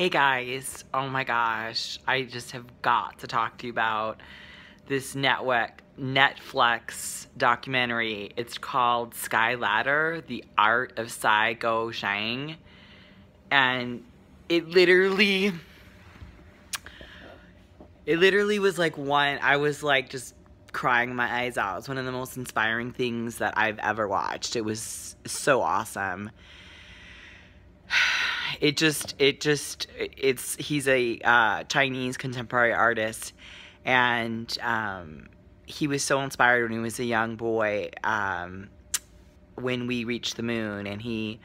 Hey guys, oh my gosh, I just have got to talk to you about this Netflix documentary. It's called Sky Ladder, The Art of Shang. And it literally was like I was like just crying my eyes out. It's one of the most inspiring things that I've ever watched. It was so awesome. He's a Chinese contemporary artist, and he was so inspired when he was a young boy, when we reached the moon, and he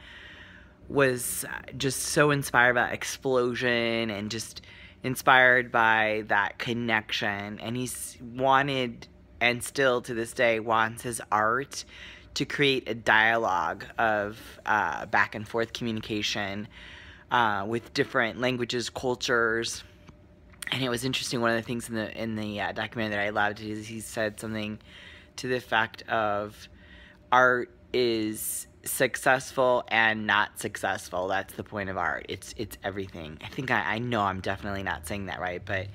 was just so inspired by explosion and just inspired by that connection. And he's wanted, and still to this day wants, his art to create a dialogue of back and forth communication with different languages, cultures. And it was interesting. One of the things in the documentary that I loved is he said something to the effect of art is successful and not successful. That's the point of art. It's everything. I know I'm definitely not saying that right, but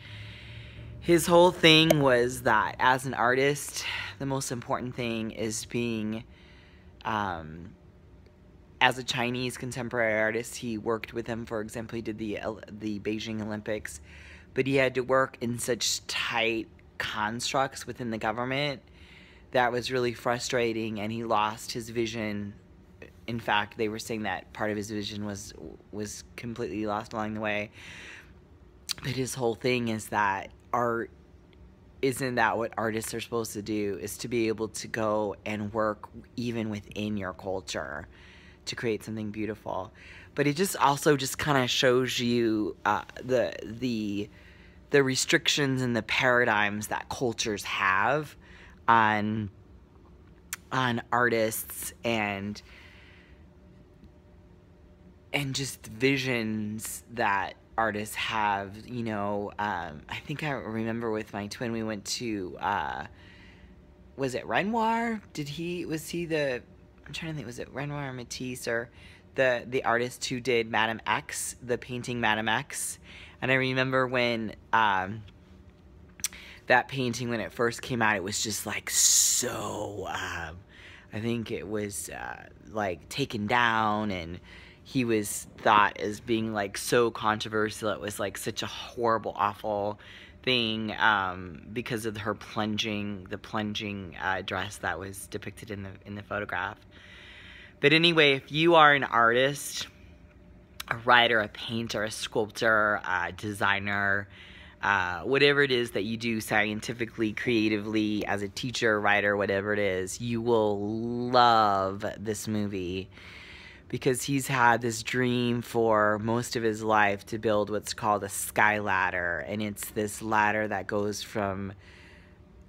his whole thing was that as an artist, the most important thing is being, as a Chinese contemporary artist, he worked with him. For example, he did the Beijing Olympics, but he had to work in such tight constructs within the government that was really frustrating, and he lost his vision. In fact, they were saying that part of his vision was completely lost along the way. But his whole thing is that art, isn't that what artists are supposed to do, is to be able to go and work even within your culture to create something beautiful. But it just also just kind of shows you the restrictions and the paradigms that cultures have on artists, and just visions that artists have. I think I remember with my twin, we went to was it Renoir? I'm trying to think, was it Renoir or Matisse, or the artist who did Madame X, the painting Madame X? And I remember when that painting, when it first came out, it was just like so, I think it was like taken down, and he was thought as being like so controversial. It was like such a horrible, awful thing, because of the plunging dress that was depicted in the photograph. But anyway, if you are an artist, a writer, a painter, a sculptor, a designer, whatever it is that you do scientifically, creatively, as a teacher, writer, whatever it is, you will love this movie, because he's had this dream for most of his life to build what's called a sky ladder. And it's this ladder that goes from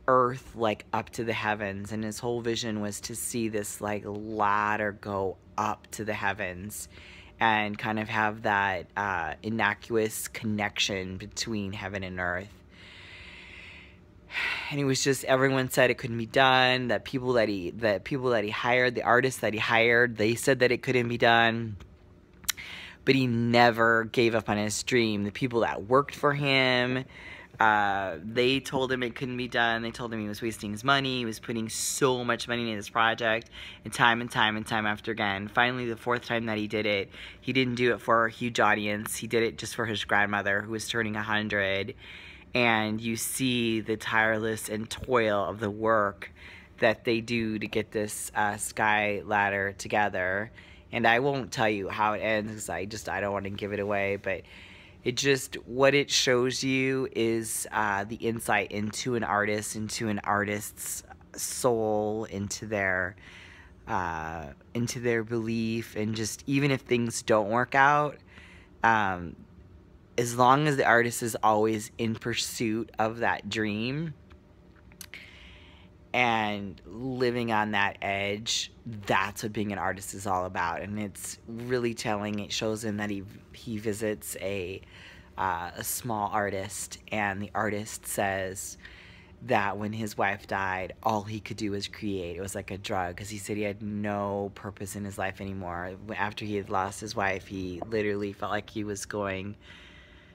earth like up to the heavens, and his whole vision was to see this like ladder go up to the heavens and kind of have that innocuous connection between heaven and earth. And it was just, everyone said it couldn't be done. That people that he hired, the artists that he hired, they said that it couldn't be done. But he never gave up on his dream. The people that worked for him, they told him it couldn't be done. They told him he was wasting his money. He was putting so much money into this project, and time after again. Finally, the fourth time that he did it, he didn't do it for a huge audience. He did it just for his grandmother, who was turning 100. And you see the tireless and toil of the work that they do to get this sky ladder together. And I won't tell you how it ends, because I don't want to give it away, but what it shows you is the insight into an artist, into an artist's soul, into their belief, and just even if things don't work out, as long as the artist is always in pursuit of that dream and living on that edge, that's what being an artist is all about. And it's really telling. It shows him that he visits a small artist, and the artist says, that when his wife died, all he could do was create. It was like a drug, because he said he had no purpose in his life anymore. After he had lost his wife, he literally felt like he was going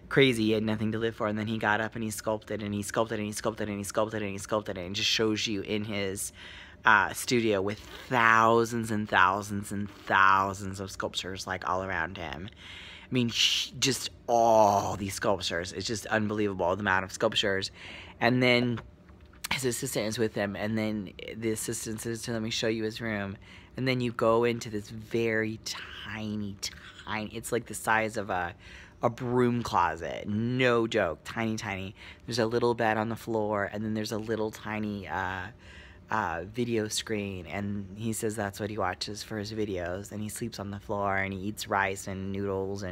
crazy. He had nothing to live for. And then he got up and he sculpted and he sculpted and he sculpted and he sculpted and he sculpted and just shows you in his studio with thousands and thousands and thousands of sculptures like all around him. I mean, just all these sculptures. It's just unbelievable, the amount of sculptures. And then his assistant is with him, and then the assistant says, let me show you his room. And then you go into this very tiny, it's like the size of a broom closet. No joke, tiny, tiny. There's a little bed on the floor, and then there's a little tiny video screen, and he says that's what he watches for his videos. And he sleeps on the floor, and he eats rice and noodles,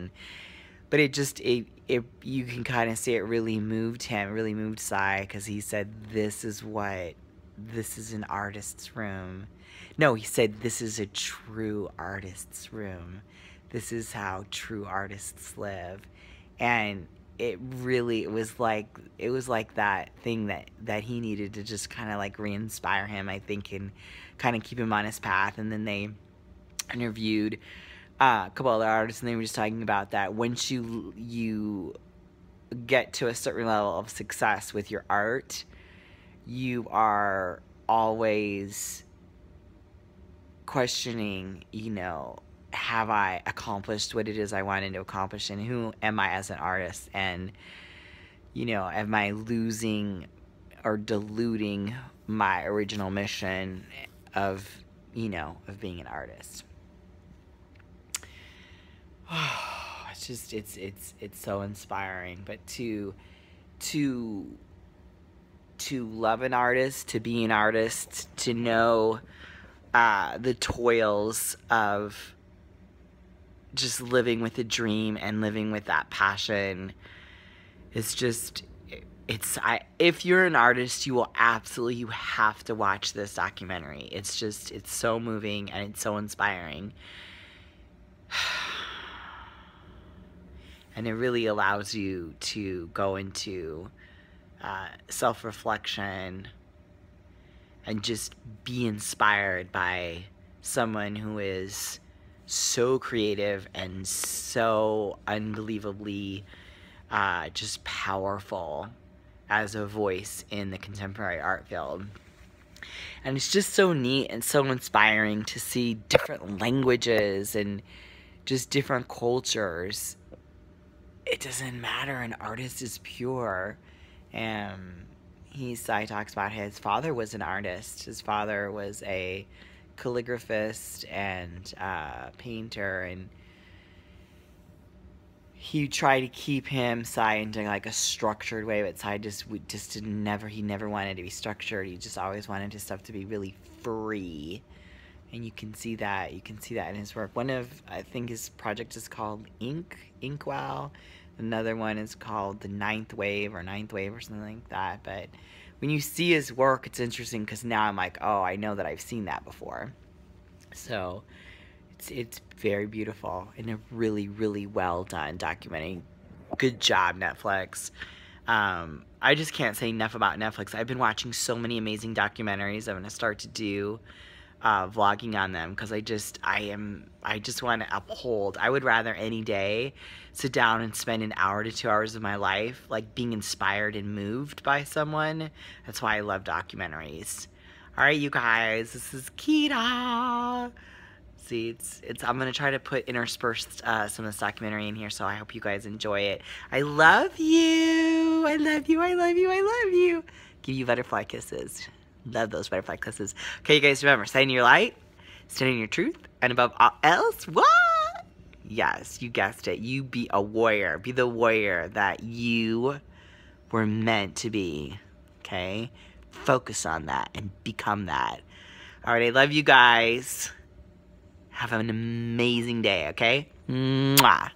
but you can kind of see it really moved him, really moved Sai, because he said this is an artist's room. No, he said this is a true artist's room. This is how true artists live. And it was like that thing that he needed to just kind of like re-inspire him, I think, and kind of keep him on his path. And then they interviewed a couple other artists, and they were just talking about that once you get to a certain level of success with your art, you are always questioning, have I accomplished what it is I wanted to accomplish, and who am I as an artist, and am I losing or diluting my original mission of being an artist. It's just it's so inspiring. But to love an artist, to be an artist, to know the toils of just living with a dream and living with that passion, it's just, if you're an artist, you have to watch this documentary. It's so moving and it's so inspiring. And it really allows you to go into self-reflection and just be inspired by someone who is so creative and so unbelievably just powerful as a voice in the contemporary art field. And it's just so neat and so inspiring to see different languages and just different cultures. It doesn't matter, an artist is pure. Sai talks about his father was an artist. His father was a calligraphist and painter, and he tried to keep Sai into like a structured way, but Sai he never wanted to be structured. He just always wanted his stuff to be really free. And you can see that in his work. I think his project is called Inkwell. Another one is called the Ninth Wave or something like that. But when you see his work, it's interesting because now I'm like, oh, I know that I've seen that before. So it's very beautiful and a really, really well done documentary. Good job, Netflix. I just can't say enough about Netflix. I've been watching so many amazing documentaries. I'm going to start to do vlogging on them because I just want to uphold. I would rather any day sit down and spend an hour to 2 hours of my life like being inspired and moved by someone. That's why I love documentaries. All right, you guys, this is Kita. See, I'm gonna try to intersperse some of this documentary in here, so I hope you guys enjoy it. I love you. I love you. I love you. I love you. Give you butterfly kisses. Love those butterfly kisses. Okay, you guys, remember, stay in your light, stand in your truth, and above all else, what? Yes, you guessed it. You be a warrior. Be the warrior that you were meant to be. Okay? Focus on that and become that. All right, I love you guys. Have an amazing day, okay? Mwah.